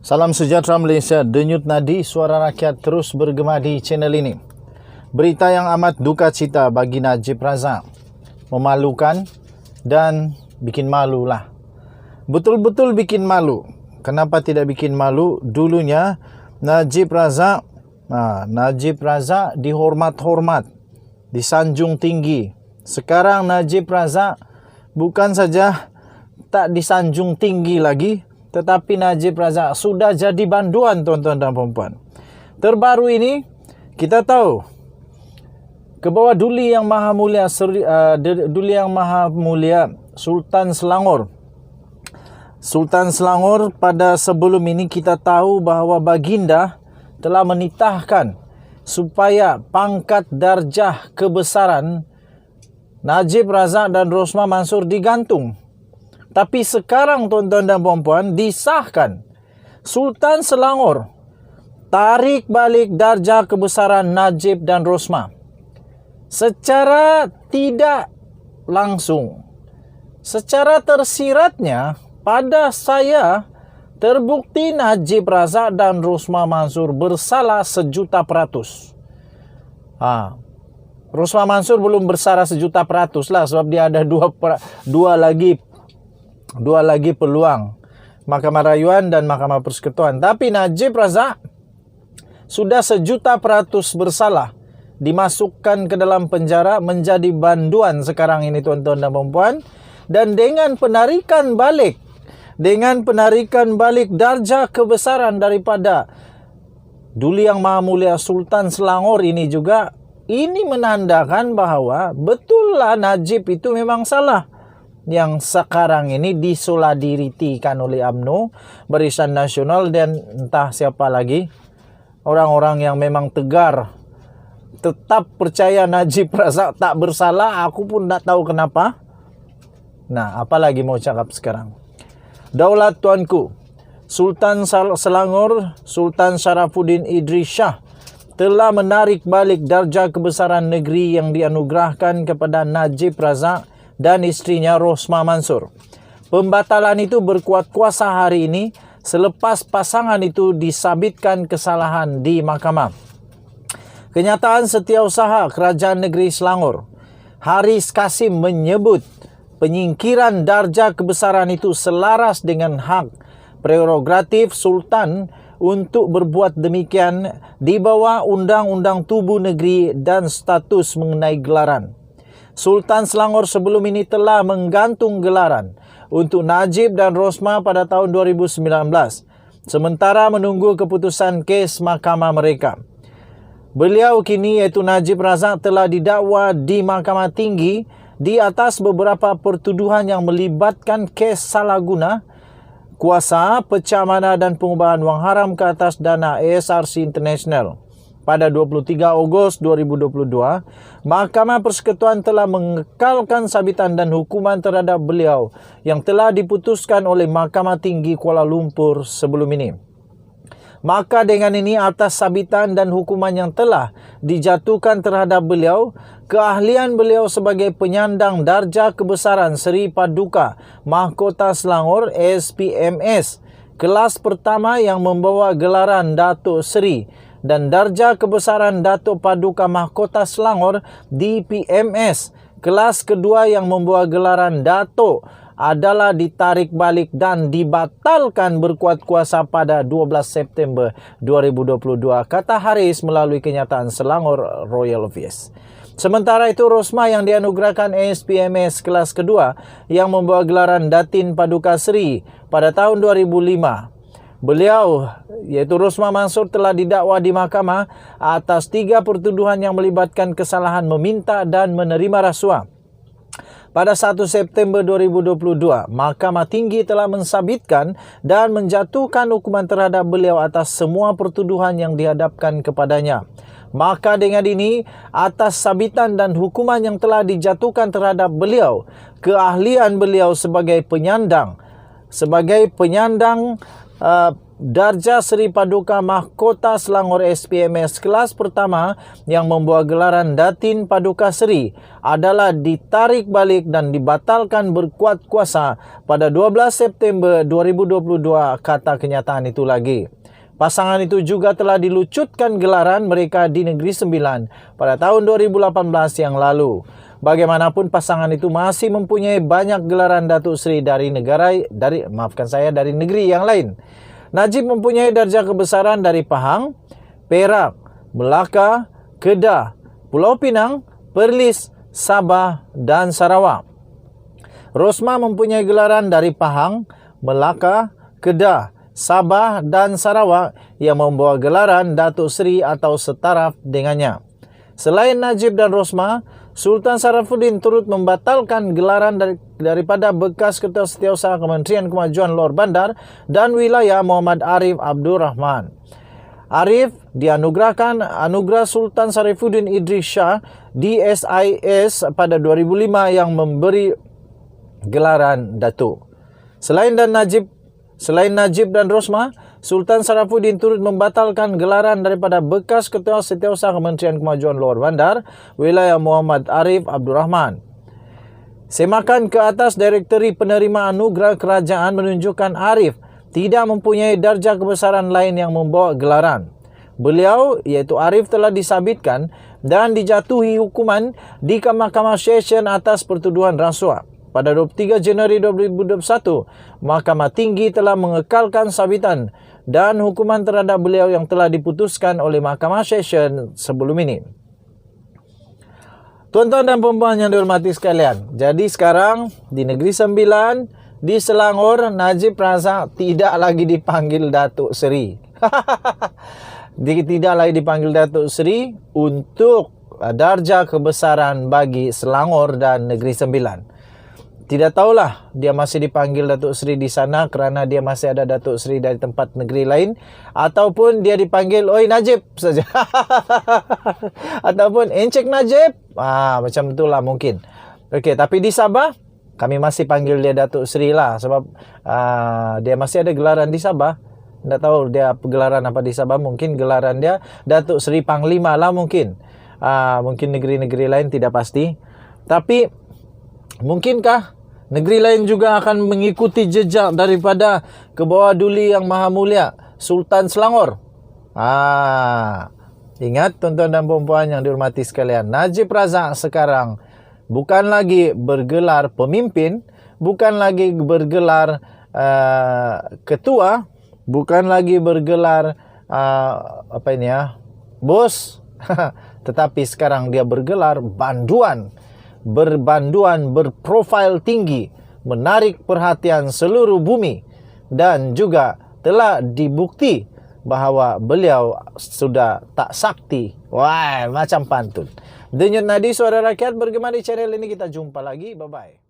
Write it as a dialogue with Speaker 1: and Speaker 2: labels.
Speaker 1: Salam sejahtera Malaysia, denyut nadi suara rakyat terus bergema di channel ini. Berita yang amat duka cita bagi Najib Razak. Memalukan dan bikin malu lah. Betul-betul bikin malu. Kenapa tidak bikin malu? Dulunya Najib Razak dihormat-hormat, disanjung tinggi. Sekarang Najib Razak bukan saja tak disanjung tinggi lagi, tetapi Najib Razak sudah jadi banduan, tuan-tuan dan puan-puan. Terbaru ini kita tahu ke bawah Duli Yang Maha Mulia Sultan Selangor. Sultan Selangor pada sebelum ini kita tahu bahawa baginda telah menitahkan supaya pangkat darjah kebesaran Najib Razak dan Rosmah Mansor digantung. Tapi sekarang, tuan-tuan dan puan-puan, disahkan Sultan Selangor tarik balik darjah kebesaran Najib dan Rosmah. Secara tidak langsung, secara tersiratnya, pada saya terbukti Najib Razak dan Rosmah Mansor bersalah 1,000,000%. Rosmah Mansor belum bersalah 1,000,000% lah, sebab dia ada dua lagi peluang, Mahkamah Rayuan dan Mahkamah Persekutuan. Tapi Najib Razak sudah 1,000,000% bersalah, dimasukkan ke dalam penjara, menjadi banduan sekarang ini, tuan-tuan dan puan-puan. Dan dengan penarikan balik darjah kebesaran daripada Duli Yang Maha Mulia Sultan Selangor ini juga, ini menandakan bahawa betullah Najib itu memang salah. Yang sekarang ini disolidaritikan oleh UMNO, Barisan Nasional, dan entah siapa lagi, orang-orang yang memang tegar tetap percaya Najib Razak tak bersalah. Aku pun tak tahu kenapa. Nah, apa lagi mau cakap sekarang? Daulat tuanku, Sultan Selangor, Sultan Sharafuddin Idris Shah telah menarik balik darjah kebesaran negeri yang dianugerahkan kepada Najib Razak dan istrinya Rosmah Mansor. Pembatalan itu berkuat kuasa hari ini selepas pasangan itu disabitkan kesalahan di mahkamah. Kenyataan Setiausaha Kerajaan Negeri Selangor, Haris Kasim, menyebut penyingkiran darjah kebesaran itu selaras dengan hak prerogatif Sultan untuk berbuat demikian di bawah Undang-Undang Tubuh Negeri dan status mengenai gelaran. Sultan Selangor sebelum ini telah menggantung gelaran untuk Najib dan Rosmah pada tahun 2019, sementara menunggu keputusan kes mahkamah mereka. Beliau kini, iaitu Najib Razak, telah didakwa di Mahkamah Tinggi di atas beberapa pertuduhan yang melibatkan kes salah guna kuasa, pecah mana dan pengubahan wang haram ke atas dana ASRC International. Pada 23 Ogos 2022, Mahkamah Persekutuan telah mengekalkan sabitan dan hukuman terhadap beliau yang telah diputuskan oleh Mahkamah Tinggi Kuala Lumpur sebelum ini. Maka dengan ini, atas sabitan dan hukuman yang telah dijatuhkan terhadap beliau, keahlian beliau sebagai penyandang darjah kebesaran Seri Paduka Mahkota Selangor SPMS kelas pertama yang membawa gelaran Datuk Seri dan darjah kebesaran Datuk Paduka Mahkota Selangor DPMS kelas kedua yang membawa gelaran Datuk adalah ditarik balik dan dibatalkan berkuat kuasa pada 12 September 2022, kata Haris melalui kenyataan Selangor Royal Office. Sementara itu, Rosmah yang dianugerahkan SPMS kelas kedua yang membawa gelaran Datin Paduka Seri pada tahun 2005. Beliau, iaitu Rosmah Mansor, telah didakwa di mahkamah atas 3 pertuduhan yang melibatkan kesalahan meminta dan menerima rasuah. Pada 1 September 2022, Mahkamah Tinggi telah mensabitkan dan menjatuhkan hukuman terhadap beliau atas semua pertuduhan yang dihadapkan kepadanya. Maka dengan ini, atas sabitan dan hukuman yang telah dijatuhkan terhadap beliau, keahlian beliau sebagai penyandang Darjah Seri Paduka Mahkota Selangor SPMS kelas pertama yang membawa gelaran Datin Paduka Seri adalah ditarik balik dan dibatalkan berkuat kuasa pada 12 September 2022, kata kenyataan itu lagi. Pasangan itu juga telah dilucutkan gelaran mereka di Negeri Sembilan pada tahun 2018 yang lalu. Bagaimanapun pasangan itu masih mempunyai banyak gelaran Datuk Seri dari negeri yang lain. Najib mempunyai darjah kebesaran dari Pahang, Perak, Melaka, Kedah, Pulau Pinang, Perlis, Sabah dan Sarawak. Rosmah mempunyai gelaran dari Pahang, Melaka, Kedah, Sabah dan Sarawak yang membawa gelaran Datuk Seri atau setaraf dengannya. Selain Najib dan Rosmah, Sultan Sarafuddin turut membatalkan gelaran daripada bekas Ketua Setiausaha Kementerian Kemajuan Lor Bandar dan Wilayah Muhammad Arif Abdul Rahman. Arif dianugerahkan Anugerah Sultan Sarafuddin Idris Shah DSIS pada 2005 yang memberi gelaran Datuk. Selain Najib dan Rosmah, Sultan Sarafuddin turut membatalkan gelaran daripada bekas Ketua Setiausaha Kementerian Kemajuan Lor Bandar, Wilayah Muhammad Arif Abdul Rahman. Semakan ke atas, Direktori Penerima Anugerah Kerajaan menunjukkan Arif tidak mempunyai darjah kebesaran lain yang membawa gelaran. Beliau, iaitu Arif, telah disabitkan dan dijatuhi hukuman di Mahkamah Session atas pertuduhan rasuah. Pada 23 Januari 2021, Mahkamah Tinggi telah mengekalkan sabitan dan hukuman terhadap beliau yang telah diputuskan oleh Mahkamah Session sebelum ini. Tuan-tuan dan puan-puan yang dihormati sekalian, jadi sekarang di Negeri Sembilan, di Selangor, Najib Razak tidak lagi dipanggil Datuk Seri. Tidak lagi dipanggil Datuk Seri untuk darjah kebesaran bagi Selangor dan Negeri Sembilan. Tidak tahulah dia masih dipanggil Datuk Seri di sana kerana dia masih ada Datuk Seri dari tempat negeri lain, ataupun dia dipanggil oi Najib saja. Ataupun encik Najib. Macam itulah mungkin. Okey, tapi di Sabah kami masih panggil dia Datuk Seri lah sebab dia masih ada gelaran di Sabah. Tak tahu dia gelaran apa di Sabah, mungkin gelaran dia Datuk Seri Panglima lah mungkin. Mungkin negeri-negeri lain tidak pasti. Tapi mungkinkah negeri lain juga akan mengikuti jejak daripada Kebawah Duli Yang Maha Mulia Sultan Selangor? Ingat tuan-tuan dan puan-puan yang dihormati sekalian, Najib Razak sekarang bukan lagi bergelar pemimpin, bukan lagi bergelar ketua, bukan lagi bergelar bos, tetapi sekarang dia bergelar berbanduan berprofil tinggi, menarik perhatian seluruh bumi, dan juga telah dibukti bahawa beliau sudah tak sakti. Wah, macam pantun. Denyut nadi suara rakyat bergema di channel ini. Kita jumpa lagi. Bye-bye.